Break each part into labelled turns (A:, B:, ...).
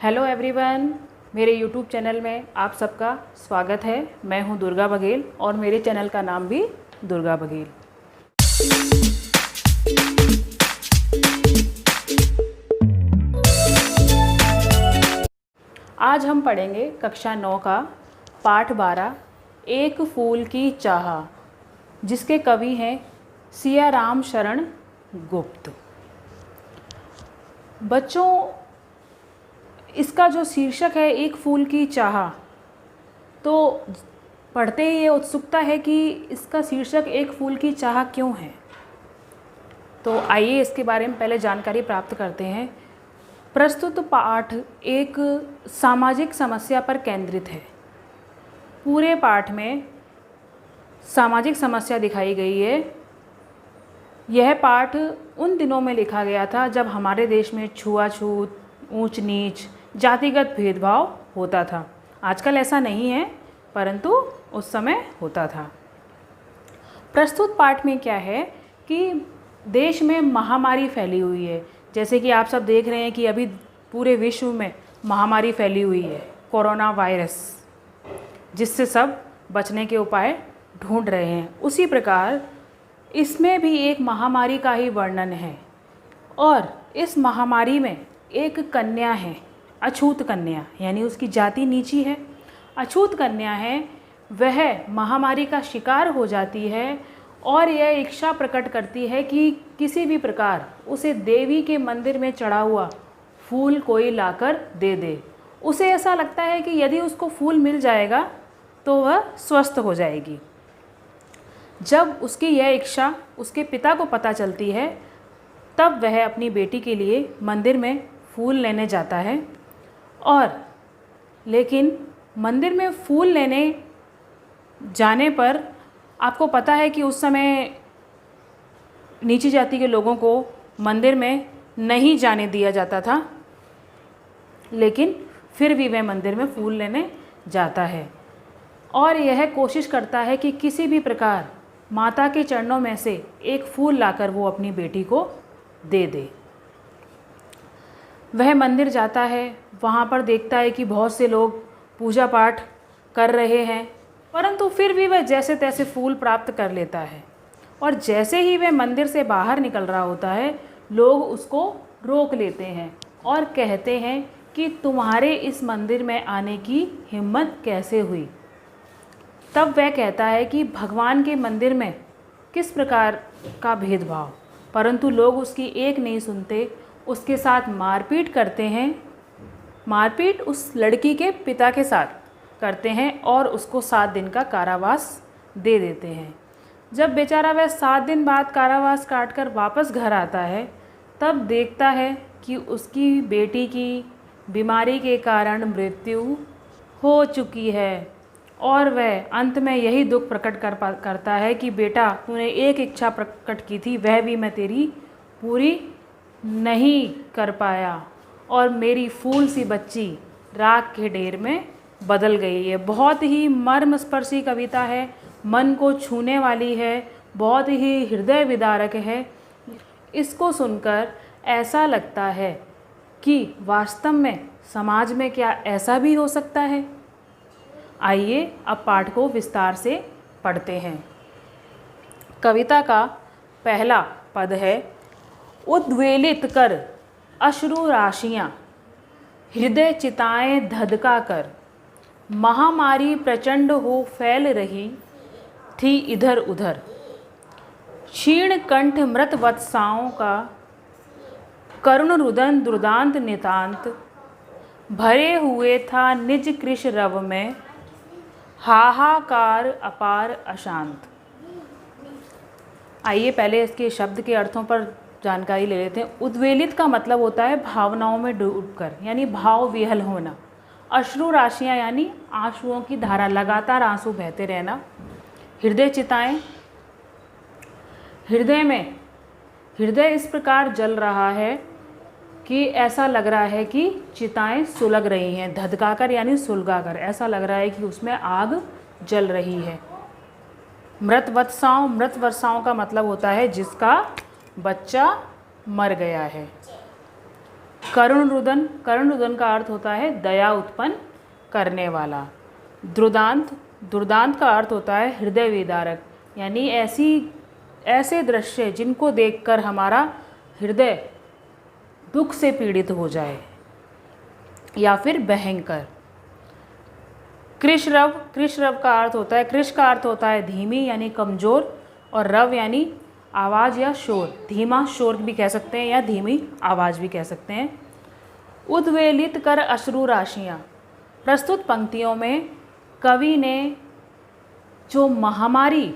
A: Hello everyone, मेरे YouTube channel में आप सबका स्वागत है। मैं हूं दुर्गा बघेल और मेरे चैनल का नाम भी दुर्गा बघेल। आज हम पढ़ेंगे कक्षा 9 का पाठ 12 एक फूल की चाह, जिसके कवि हैं सियाराम शरण गुप्त। बच्चों, इसका जो शीर्षक है एक फूल की चाह, तो पढ़ते ही ये उत्सुकता है कि इसका शीर्षक एक फूल की चाह क्यों है। तो आइए इसके बारे में पहले जानकारी प्राप्त करते हैं। प्रस्तुत पाठ एक सामाजिक समस्या पर केंद्रित है। पूरे पाठ में सामाजिक समस्या दिखाई गई है। यह पाठ उन दिनों में लिखा गया था जब हमारे देश में छुआछूत, ऊंच नीच, जातिगत भेदभाव होता था। आजकल ऐसा नहीं है, परंतु उस समय होता था। प्रस्तुत पाठ में क्या है कि देश में महामारी फैली हुई है। जैसे कि आप सब देख रहे हैं कि अभी पूरे विश्व में महामारी फैली हुई है, कोरोना वायरस, जिससे सब बचने के उपाय ढूंढ रहे हैं। उसी प्रकार इसमें भी एक महामारी का ही वर्णन है और इस महामारी में एक कन्या है, अछूत कन्या, यानी उसकी जाति नीची है। अछूत कन्या है, वह महामारी का शिकार हो जाती है और यह इच्छा प्रकट करती है कि किसी भी प्रकार उसे देवी के मंदिर में चढ़ा हुआ फूल कोई लाकर दे दे। उसे ऐसा लगता है कि यदि उसको फूल मिल जाएगा तो वह स्वस्थ हो जाएगी। जब उसकी यह इच्छा उसके पिता को पता चलती है, तब वह अपनी बेटी के लिए मंदिर में फूल लेने जाता है। और लेकिन मंदिर में फूल लेने जाने पर आपको पता है कि उस समय नीची जाति के लोगों को मंदिर में नहीं जाने दिया जाता था, लेकिन फिर भी वह मंदिर में फूल लेने जाता है और यह कोशिश करता है कि किसी भी प्रकार माता के चरणों में से एक फूल लाकर वो अपनी बेटी को दे दे। वह मंदिर जाता है, वहाँ पर देखता है कि बहुत से लोग पूजा पाठ कर रहे हैं, परंतु फिर भी वह जैसे तैसे फूल प्राप्त कर लेता है। और जैसे ही वह मंदिर से बाहर निकल रहा होता है, लोग उसको रोक लेते हैं और कहते हैं कि तुम्हारे इस मंदिर में आने की हिम्मत कैसे हुई। तब वह कहता है कि भगवान के मंदिर में किस प्रकार का भेदभाव, परंतु लोग उसकी एक नहीं सुनते, उसके साथ मारपीट करते हैं। मारपीट उस लड़की के पिता के साथ करते हैं और उसको 7 दिन का कारावास दे देते हैं। जब बेचारा वह 7 दिन बाद कारावास काटकर वापस घर आता है, तब देखता है कि उसकी बेटी की बीमारी के कारण मृत्यु हो चुकी है और वह अंत में यही दुख प्रकट करता है कि बेटा, तूने एक इच्छा प्रकट की थी, वह भी मैं तेरी पूरी नहीं कर पाया और मेरी फूल सी बच्ची राख के ढेर में बदल गई है। बहुत ही मर्मस्पर्शी कविता है, मन को छूने वाली है, बहुत ही हृदय विदारक है। इसको सुनकर ऐसा लगता है कि वास्तव में समाज में क्या ऐसा भी हो सकता है। आइए अब पाठ को विस्तार से पढ़ते हैं। कविता का पहला पद है, उद्वेलित कर अश्रु राशियाँ, हृदय चिताएं धधका कर, महामारी प्रचंड हो फैल रही थी इधर उधर, क्षीण कंठ मृत वत्साओं का करुण रुदन दुर्दांत नितांत, भरे हुए था निज कृश रव में, हाहाकार अपार अशांत। आइए पहले इसके शब्द के अर्थों पर जानकारी ले लेते हैं। उद्वेलित का मतलब होता है भावनाओं में डूबकर, यानी भाव विहल होना। अश्रु राशियाँ यानी आंसुओं की धारा, लगातार आंसू बहते रहना। हृदय चिताएं, हृदय इस प्रकार जल रहा है कि ऐसा लग रहा है कि चिताएं सुलग रही हैं, धधकाकर यानी सुलगाकर, ऐसा लग रहा है कि उसमें आग जल रही है। मृत वर्षाओं का मतलब होता है जिसका बच्चा मर गया है। करुण रुदन, करुण रुदन का अर्थ होता है दया उत्पन्न करने वाला। दुर्दांत, दुर्दांत का अर्थ होता है हृदय विदारक, यानी ऐसे दृश्य जिनको देखकर हमारा हृदय दुख से पीड़ित हो जाए, या फिर भयंकर। कृश रव का अर्थ होता है, कृश का अर्थ होता है धीमी यानी कमज़ोर, और रव यानी आवाज़ या शोर, धीमा शोर भी कह सकते हैं या धीमी आवाज़ भी कह सकते हैं। उद्वेलित कर अश्रु राशियाँ, प्रस्तुत पंक्तियों में कवि ने जो महामारी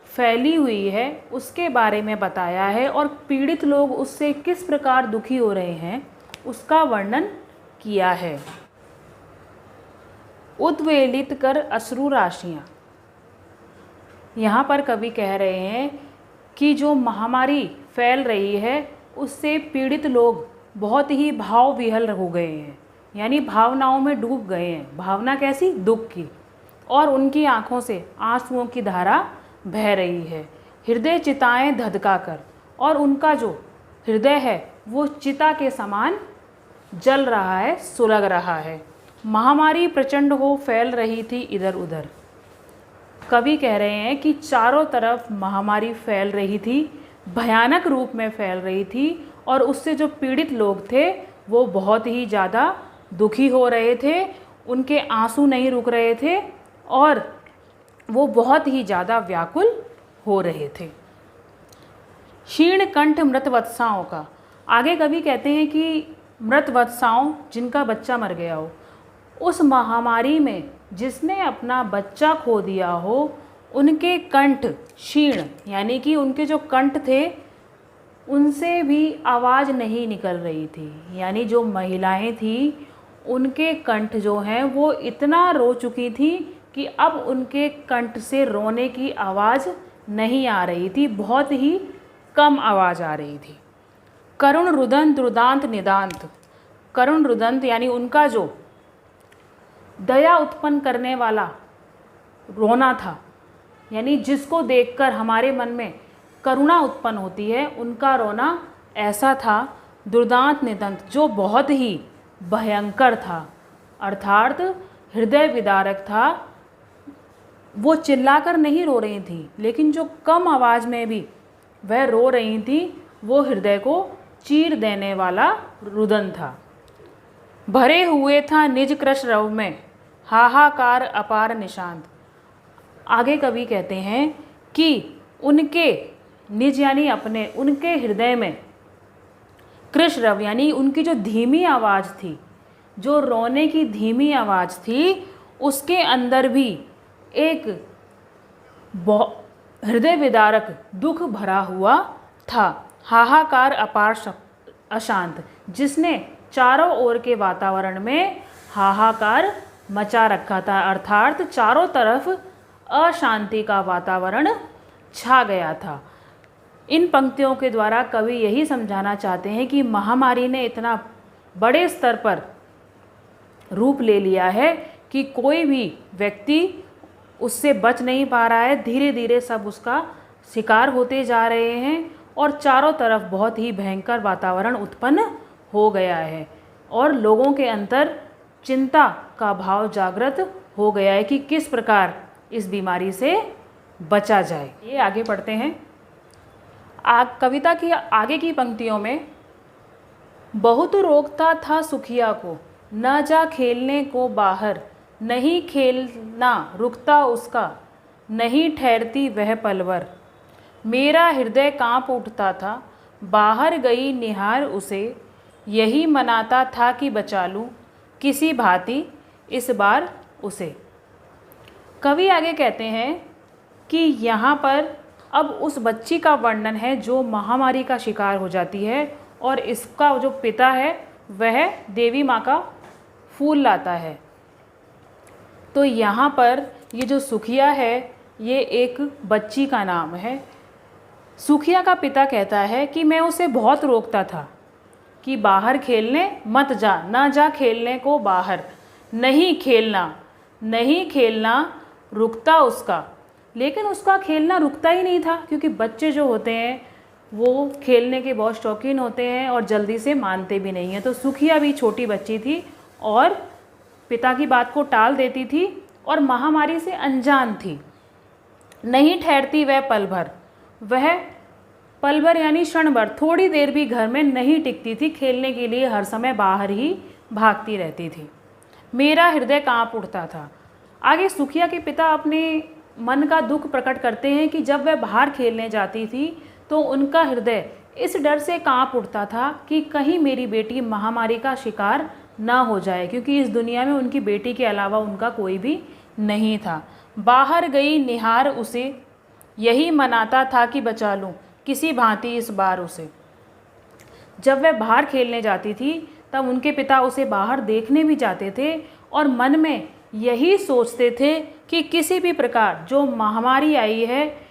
A: फैली हुई है उसके बारे में बताया है और पीड़ित लोग उससे किस प्रकार दुखी हो रहे हैं उसका वर्णन किया है। उद्वेलित कर अश्रु राशियाँ, यहाँ पर कवि कह रहे हैं कि जो महामारी फैल रही है उससे पीड़ित लोग बहुत ही भाव विहल हो गए हैं, यानी भावनाओं में डूब गए हैं। भावना कैसी? दुख की, और उनकी आँखों से आंसुओं की धारा बह रही है। हृदय चिताएं धधका कर, और उनका जो हृदय है वो चिता के समान जल रहा है, सुलग रहा है। महामारी प्रचंड हो फैल रही थी इधर उधर। कवि कह रहे हैं कि चारों तरफ महामारी फैल रही थी, भयानक रूप में फैल रही थी, और उससे जो पीड़ित लोग थे वो बहुत ही ज़्यादा दुखी हो रहे थे, उनके आंसू नहीं रुक रहे थे और वो बहुत ही ज़्यादा व्याकुल हो रहे थे। क्षीण कंठ मृतवत्साओं का, आगे कवि कहते हैं कि मृतवत्साओं जिनका बच्चा मर गया हो, उस महामारी में जिसने अपना बच्चा खो दिया हो, उनके कंठ क्षीण यानी कि उनके जो कंठ थे उनसे भी आवाज़ नहीं निकल रही थी, यानी जो महिलाएं थी उनके कंठ जो हैं वो इतना रो चुकी थी कि अब उनके कंठ से रोने की आवाज़ नहीं आ रही थी, बहुत ही कम आवाज़ आ रही थी। करुण रुदन दुर्दांत निदांत, करुण रुदंत यानी उनका जो दया उत्पन्न करने वाला रोना था, यानी जिसको देखकर हमारे मन में करुणा उत्पन्न होती है, उनका रोना ऐसा था। दुर्दांत निदंत जो बहुत ही भयंकर था, अर्थात हृदय विदारक था। वो चिल्लाकर नहीं रो रही थी, लेकिन जो कम आवाज़ में भी वह रो रही थी वो हृदय को चीर देने वाला रुदन था। भरे हुए था निज कृश रव में हाहाकार अपार निशांत, आगे कवि कहते हैं कि उनके निज यानी अपने, उनके हृदय में कृश रव यानी उनकी जो धीमी आवाज़ थी, जो रोने की धीमी आवाज़ थी, उसके अंदर भी एक हृदय विदारक दुख भरा हुआ था। हाहाकार अपार अशांत, जिसने चारों ओर के वातावरण में हाहाकार मचा रखा था, अर्थात चारों तरफ अशांति का वातावरण छा गया था। इन पंक्तियों के द्वारा कवि यही समझाना चाहते हैं कि महामारी ने इतना बड़े स्तर पर रूप ले लिया है कि कोई भी व्यक्ति उससे बच नहीं पा रहा है। धीरे धीरे सब उसका शिकार होते जा रहे हैं और चारों तरफ बहुत ही भयंकर वातावरण उत्पन्न हो गया है और लोगों के अंदर चिंता का भाव जागृत हो गया है कि किस प्रकार इस बीमारी से बचा जाए। ये आगे पढ़ते हैं। कविता की आगे की पंक्तियों में बहुत रोकता था सुखिया को, न जा खेलने को बाहर, नहीं खेलना रुकता उसका, नहीं ठहरती वह पलवर। मेरा हृदय कांप उठता था, बाहर गई निहार उसे, यही मनाता था कि बचा लूँ किसी भांति इस बार उसे। कवि आगे कहते हैं कि यहाँ पर अब उस बच्ची का वर्णन है जो महामारी का शिकार हो जाती है और इसका जो पिता है वह देवी माँ का फूल लाता है। तो यहाँ पर ये जो सुखिया है ये एक बच्ची का नाम है। सुखिया का पिता कहता है कि मैं उसे बहुत रोकता था कि बाहर खेलने मत जा, ना जा खेलने को बाहर, नहीं खेलना, नहीं खेलना रुकता उसका। लेकिन उसका खेलना रुकता ही नहीं था, क्योंकि बच्चे जो होते हैं वो खेलने के बहुत शौकीन होते हैं और जल्दी से मानते भी नहीं हैं। तो सुखिया भी छोटी बच्ची थी और पिता की बात को टाल देती थी और महामारी से अनजान थी। नहीं ठहरती वह पल भर, वह पल भर यानी क्षण भर, थोड़ी देर भी घर में नहीं टिकती थी। खेलने के लिए हर समय बाहर ही भागती रहती थी। मेरा हृदय कांप उठता था। आगे सुखिया के पिता अपने मन का दुख प्रकट करते हैं कि जब वह बाहर खेलने जाती थी तो उनका हृदय इस डर से कांप उठता था कि कहीं मेरी बेटी महामारी का शिकार ना हो जाए, क्योंकि इस दुनिया में उनकी बेटी के अलावा उनका कोई भी नहीं था। बाहर गई निहार उसे, यही मनाता था कि बचा लूं किसी भांति इस बार उसे। जब वह बाहर खेलने जाती थी तब उनके पिता उसे बाहर देखने भी जाते थे और मन में यही सोचते थे कि किसी भी प्रकार जो महामारी आई है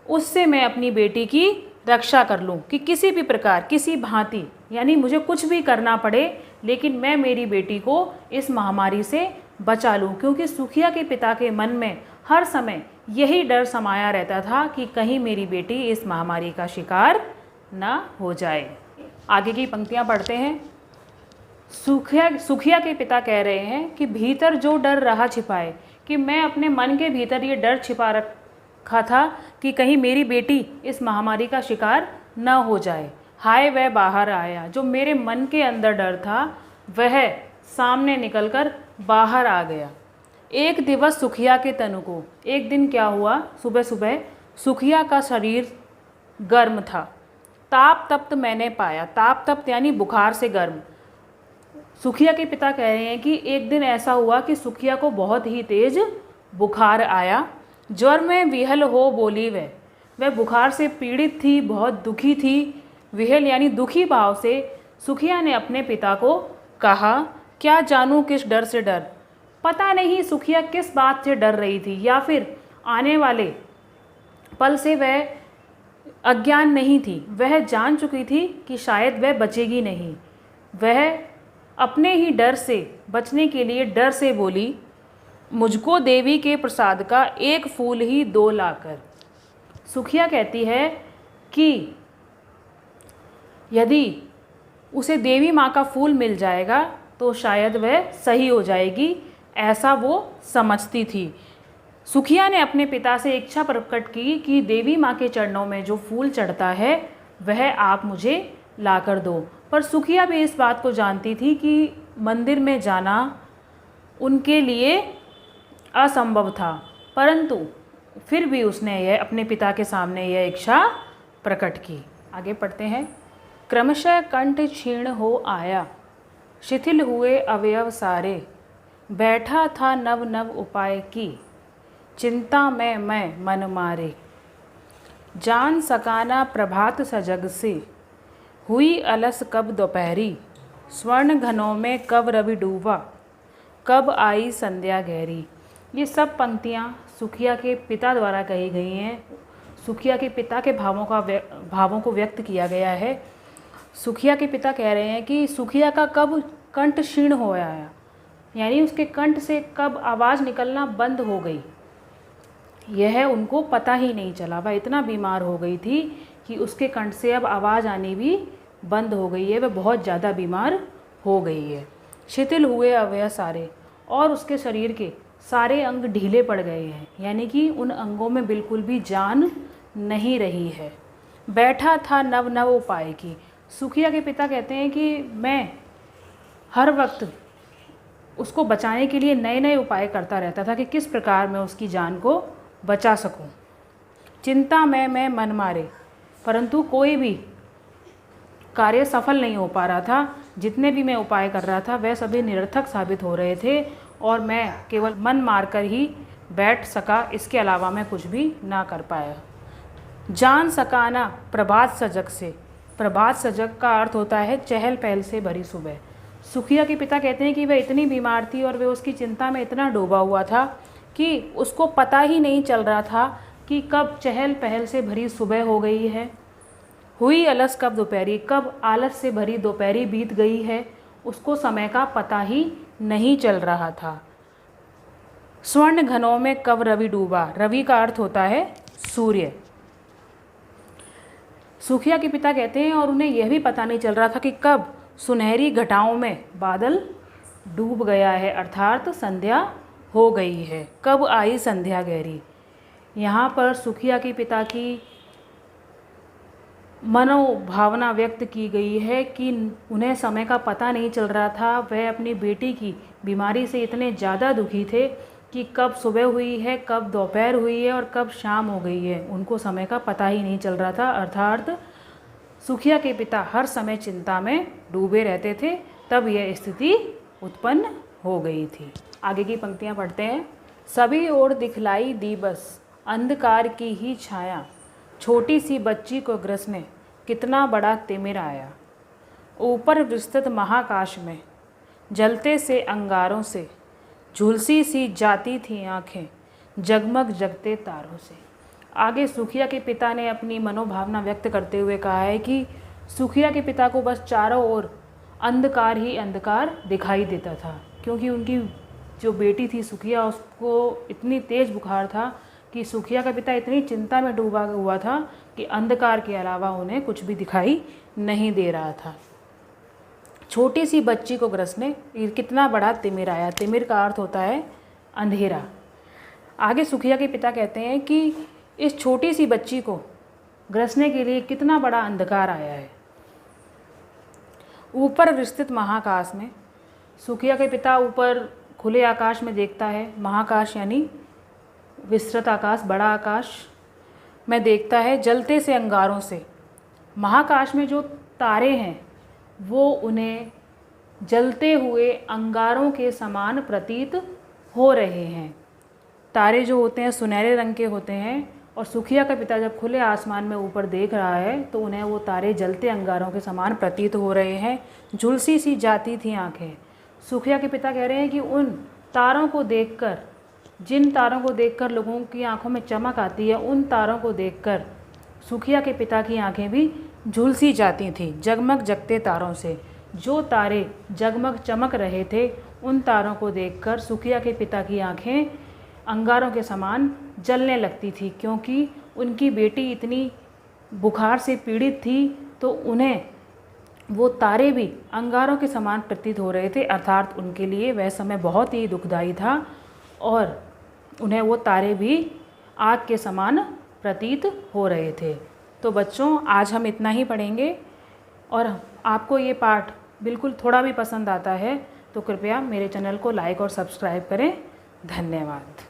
A: उससे मैं अपनी बेटी की रक्षा कर लूं, कि किसी भी प्रकार किसी भांति, यानी मुझे कुछ भी करना पड़े लेकिन मैं मेरी बेटी को इस महामारी से बचा लूं। क्योंकि सुखिया के पिता के मन में हर समय यही डर समाया रहता था कि कहीं मेरी बेटी इस महामारी का शिकार ना हो जाए। आगे की पंक्तियां पढ़ते हैं। सुखिया के पिता कह रहे हैं कि भीतर जो डर रहा छिपाए, कि मैं अपने मन के भीतर ये डर छिपा रखा था कि कहीं मेरी बेटी इस महामारी का शिकार न हो जाए। हाय वह बाहर आया, जो मेरे मन के अंदर डर था वह सामने निकलकर बाहर आ गया। एक दिवस सुखिया के तनु को, एक दिन क्या हुआ, सुबह सुबह सुखिया का शरीर गर्म था। ताप तप्त मैंने पाया, ताप तप्त यानी बुखार से गर्म। सुखिया के पिता कह रहे हैं कि एक दिन ऐसा हुआ कि सुखिया को बहुत ही तेज बुखार आया। ज्वर में विहल हो बोली वह बुखार से पीड़ित थी, बहुत दुखी थी। विहल यानी दुखी भाव से सुखिया ने अपने पिता को कहा, क्या जानूं किस डर से डर। पता नहीं सुखिया किस बात से डर रही थी, या फिर आने वाले पल से वह अज्ञान नहीं थी। वह जान चुकी थी कि शायद वह बचेगी नहीं। वह अपने ही डर से बचने के लिए डर से बोली, मुझको देवी के प्रसाद का एक फूल ही दो लाकर। सुखिया कहती है कि यदि उसे देवी माँ का फूल मिल जाएगा तो शायद वह सही हो जाएगी, ऐसा वो समझती थी। सुखिया ने अपने पिता से इच्छा प्रकट की कि देवी माँ के चरणों में जो फूल चढ़ता है वह आप मुझे ला कर दो। पर सुखिया भी इस बात को जानती थी कि मंदिर में जाना उनके लिए असंभव था, परंतु फिर भी उसने यह अपने पिता के सामने यह इच्छा प्रकट की। आगे पढ़ते हैं। क्रमशः कंठ क्षीण हो आया, शिथिल हुए अवयव सारे। बैठा था नव नव उपाय की, चिंता में मैं मन मारे। जान सकाना प्रभात सजग से, हुई अलस कब दोपहरी। स्वर्ण घनों में कब रवि डूबा, कब आई संध्या गहरी। ये सब पंक्तियाँ सुखिया के पिता द्वारा कही गई हैं। सुखिया के पिता के भावों को व्यक्त किया गया है। सुखिया के पिता कह रहे हैं कि सुखिया का कब कंठ क्षीण हो आया, यानी उसके कंठ से कब आवाज़ निकलना बंद हो गई, यह उनको पता ही नहीं चला। वह इतना बीमार हो गई थी कि उसके कंठ से अब आवाज़ आनी भी बंद हो गई है। वह बहुत ज़्यादा बीमार हो गई है। शिथिल हुए अवयव सारे, और उसके शरीर के सारे अंग ढीले पड़ गए हैं, यानी कि उन अंगों में बिल्कुल भी जान नहीं रही है। बैठा था नव नव उपाय की। सुखिया के पिता कहते हैं कि मैं हर वक्त उसको बचाने के लिए नए नए उपाय करता रहता था कि किस प्रकार मैं उसकी जान को बचा सकूं। चिंता में मैं मन मारे, परंतु कोई भी कार्य सफल नहीं हो पा रहा था। जितने भी मैं उपाय कर रहा था वह सभी निरर्थक साबित हो रहे थे और मैं केवल मन मारकर ही बैठ सका, इसके अलावा मैं कुछ भी ना कर पाया। जान सकाना प्रभात सजग से, प्रभात सजग का अर्थ होता है चहल पहल से भरी सुबह। सुखिया के पिता कहते हैं कि वह इतनी बीमार थी और वह उसकी चिंता में इतना डूबा हुआ था कि उसको पता ही नहीं चल रहा था कि कब चहल पहल से भरी सुबह हो गई है, हुई अलस कब दोपहरी, कब आलस से भरी दोपहरी बीत गई है, उसको समय का पता ही नहीं चल रहा था। स्वर्ण घनों में कब रवि डूबा, रवि का अर्थ होता है सूर्य। सुखिया के पिता कहते हैं और उन्हें यह भी पता नहीं चल रहा था कि कब सुनहरी घटाओं में बादल डूब गया है, अर्थात संध्या हो गई है। कब आई संध्या गहरी। यहाँ पर सुखिया के पिता की मनोभावना व्यक्त की गई है कि उन्हें समय का पता नहीं चल रहा था। वह अपनी बेटी की बीमारी से इतने ज़्यादा दुखी थे कि कब सुबह हुई है, कब दोपहर हुई है और कब शाम हो गई है, उनको समय का पता ही नहीं चल रहा था। अर्थात सुखिया के पिता हर समय चिंता में डूबे रहते थे, तब यह स्थिति उत्पन्न हो गई थी। आगे की पंक्तियाँ पढ़ते हैं। सभी ओर दिखलाई दी बस अंधकार की ही छाया, छोटी सी बच्ची को ग्रसने कितना बड़ा तिमिर आया। ऊपर विस्तृत महाकाश में जलते से अंगारों से झुलसी सी जाती थी आँखें जगमग जगते तारों से। आगे सुखिया के पिता ने अपनी मनोभावना व्यक्त करते हुए कहा है कि सुखिया के पिता को बस चारों ओर अंधकार ही अंधकार दिखाई देता था, क्योंकि उनकी जो बेटी थी सुखिया, उसको इतनी तेज़ बुखार था कि सुखिया का पिता इतनी चिंता में डूबा हुआ था कि अंधकार के अलावा उन्हें कुछ भी दिखाई नहीं दे रहा था। छोटी सी बच्ची को ग्रसने कितना बड़ा तिमिर आया। तिमिर का अर्थ होता है अंधेरा। आगे सुखिया के पिता कहते हैं कि इस छोटी सी बच्ची को ग्रसने के लिए कितना बड़ा अंधकार आया है। ऊपर विस्तृत महाकाश में, सुखिया के पिता ऊपर खुले आकाश में देखता है। महाकाश यानी विस्तृत आकाश, बड़ा आकाश में देखता है। जलते से अंगारों से, महाकाश में जो तारे हैं वो उन्हें जलते हुए अंगारों के समान प्रतीत हो रहे हैं। तारे जो होते हैं सुनहरे रंग के होते हैं, और सुखिया का पिता जब खुले आसमान में ऊपर देख रहा है तो उन्हें वो तारे जलते अंगारों के समान प्रतीत हो रहे हैं। झुलसी सी जाती थी आँखें। सुखिया के पिता कह रहे हैं कि उन तारों को देखकर, जिन तारों को देखकर लोगों की आंखों में चमक आती है, उन तारों को देखकर सुखिया के पिता की आंखें भी झुलसी जाती थीं जगमग जगते तारों से। जो तारे जगमग चमक रहे थे, उन तारों को देखकर सुखिया के पिता की आंखें अंगारों के समान जलने लगती थी, क्योंकि उनकी बेटी इतनी बुखार से पीड़ित थी, तो उन्हें वो तारे भी अंगारों के समान प्रतीत हो रहे थे। अर्थात उनके लिए वह समय बहुत ही दुखदाई था और उन्हें वो तारे भी आग के समान प्रतीत हो रहे थे। तो बच्चों, आज हम इतना ही पढ़ेंगे, और आपको ये पाठ बिल्कुल थोड़ा भी पसंद आता है तो कृपया मेरे चैनल को लाइक और सब्सक्राइब करें। धन्यवाद।